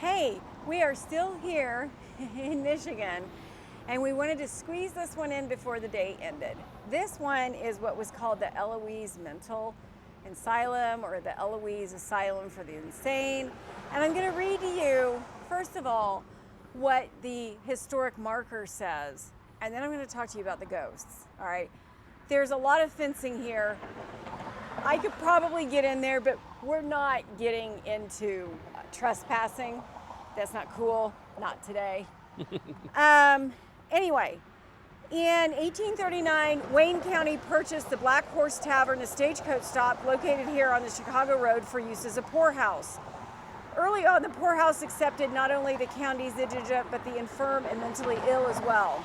Hey, we are still here in Michigan, and we wanted to squeeze this one in before the day ended. This one is what was called the Eloise Mental Asylum, or the Eloise Asylum for the Insane. And I'm going to read to you, first of all, what the historic marker says, and then I'm going to talk to you about the ghosts. All right. There's a lot of fencing here. I could probably get in there, but we're not getting into trespassing. That's not cool. Not today. Anyway, in 1839, Wayne County purchased the Black Horse Tavern, a stagecoach stop located here on the Chicago Road, for use as a poorhouse. Early on, the poorhouse accepted not only the county's indigent, but the infirm and mentally ill as well.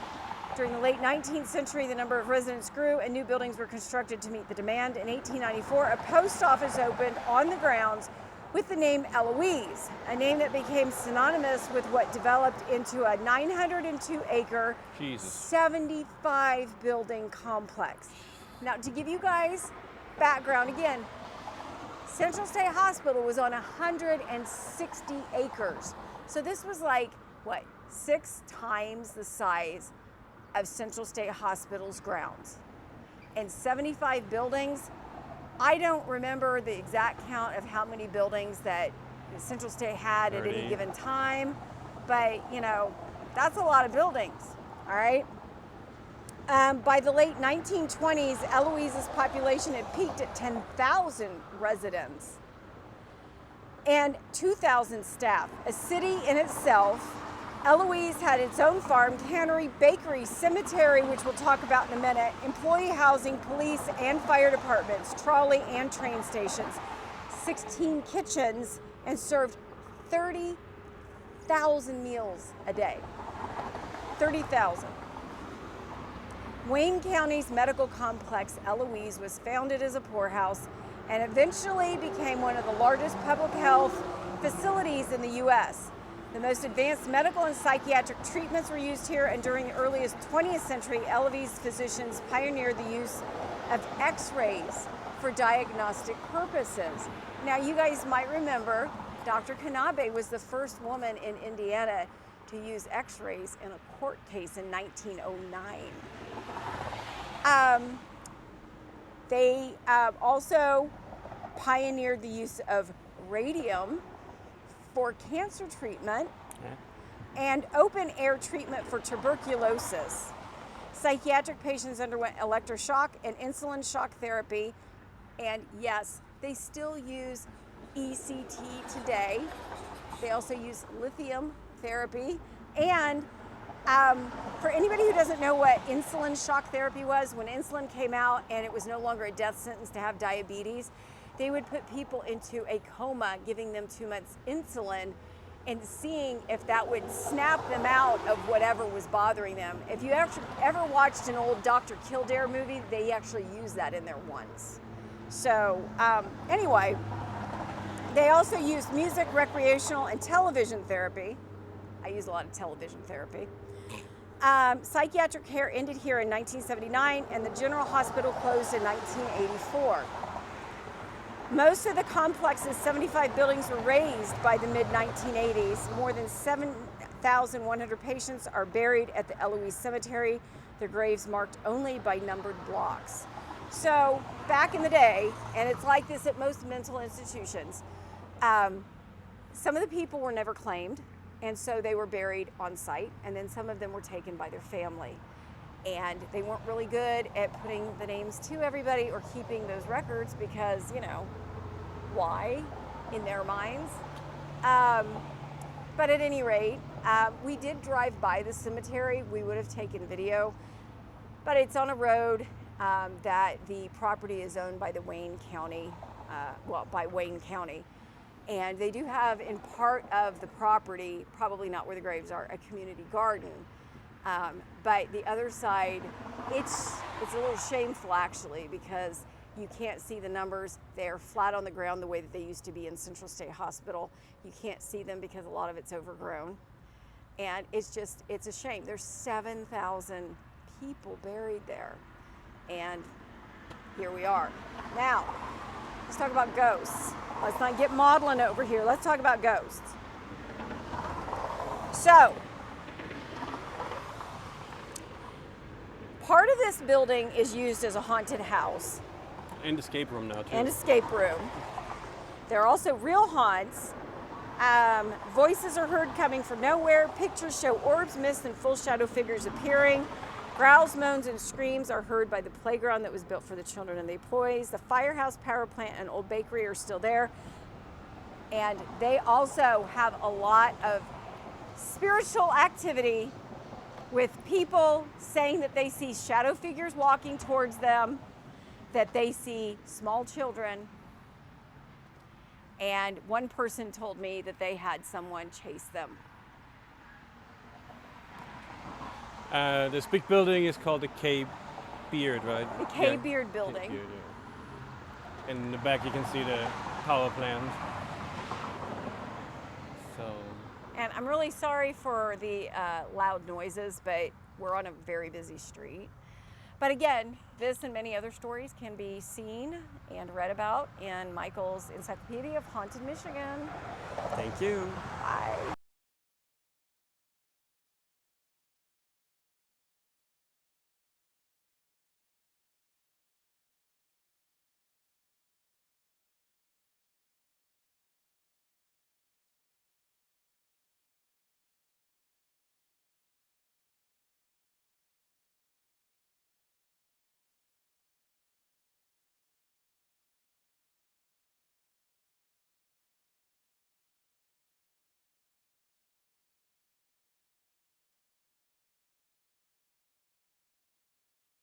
During the late 19th century, the number of residents grew and new buildings were constructed to meet the demand. In 1894, a post office opened on the grounds with the name Eloise, a name that became synonymous with what developed into a 902-acre, 75-building complex. Now, to give you guys background, again, Central State Hospital was on 160 acres. So this was like, what, 6 times the size of Central State Hospital's grounds. And 75 buildings. I don't remember the exact count of how many buildings that Central State had 30 at any given time, but you know, that's a lot of buildings, all right? By the late 1920s, Eloise's population had peaked at 10,000 residents and 2,000 staff. A city in itself. Eloise had its own farm, cannery, bakery, cemetery, which we'll talk about in a minute, employee housing, police and fire departments, trolley and train stations, 16 kitchens, and served 30,000 meals a day. 30,000. Wayne County's medical complex, Eloise, was founded as a poorhouse and eventually became one of the largest public health facilities in the U.S. The most advanced medical and psychiatric treatments were used here, and during the earliest 20th century, Eloise physicians pioneered the use of x-rays for diagnostic purposes. Now, you guys might remember Dr. Kanabe was the first woman in Indiana to use x-rays in a court case in 1909. They also pioneered the use of radium for cancer treatment and open air treatment for tuberculosis. Psychiatric patients underwent electroshock and insulin shock therapy. And yes, they still use ECT today. They also use lithium therapy. And for anybody who doesn't know what insulin shock therapy was, when insulin came out and it was no longer a death sentence to have diabetes, they would put people into a coma, giving them too much insulin and seeing if that would snap them out of whatever was bothering them. If you ever watched an old Dr. Kildare movie, they actually use that in there once. So anyway, they also used music, recreational, and television therapy. I use a lot of television therapy. Psychiatric care ended here in 1979, and the General Hospital closed in 1984. Most of the complex's 75 buildings were razed by the mid-1980s. More than 7,100 patients are buried at the Eloise Cemetery, their graves marked only by numbered blocks. So back in the day, and it's like this at most mental institutions, some of the people were never claimed, and so they were buried on site, and then some of them were taken by their family. And they weren't really good at putting the names to everybody or keeping those records because, you know, why in their minds? But at any rate, we did drive by the cemetery. We would have taken video, but it's on a road that the property is owned by the Wayne County, by Wayne County. And they do have in part of the property, probably not where the graves are, a community garden. But the other side, it's a little shameful actually, because you can't see the numbers. They're flat on the ground the way that they used to be in Central State Hospital. You can't see them because a lot of it's overgrown. And it's a shame. There's 7,000 people buried there. And here we are. Now, let's talk about ghosts. Let's not get maudlin over here. Let's talk about ghosts. So, part of this building is used as a haunted house. And escape room now, too. And escape room. There are also real haunts. Voices are heard coming from nowhere. Pictures show orbs, mist, and full shadow figures appearing. Growls, moans, and screams are heard by the playground that was built for the children and the employees. The firehouse, power plant, and old bakery are still there. And they also have a lot of spiritual activity with people saying that they see shadow figures walking towards them, that they see small children. And one person told me that they had someone chase them. This big building is called the K Beard, right? The K Beard building. K Beard, yeah. And in the back you can see the power plant. So. And I'm really sorry for the loud noises, but we're on a very busy street. But again, this and many other stories can be seen and read about in Michael's Encyclopedia of Haunted Michigan. Thank you. Bye.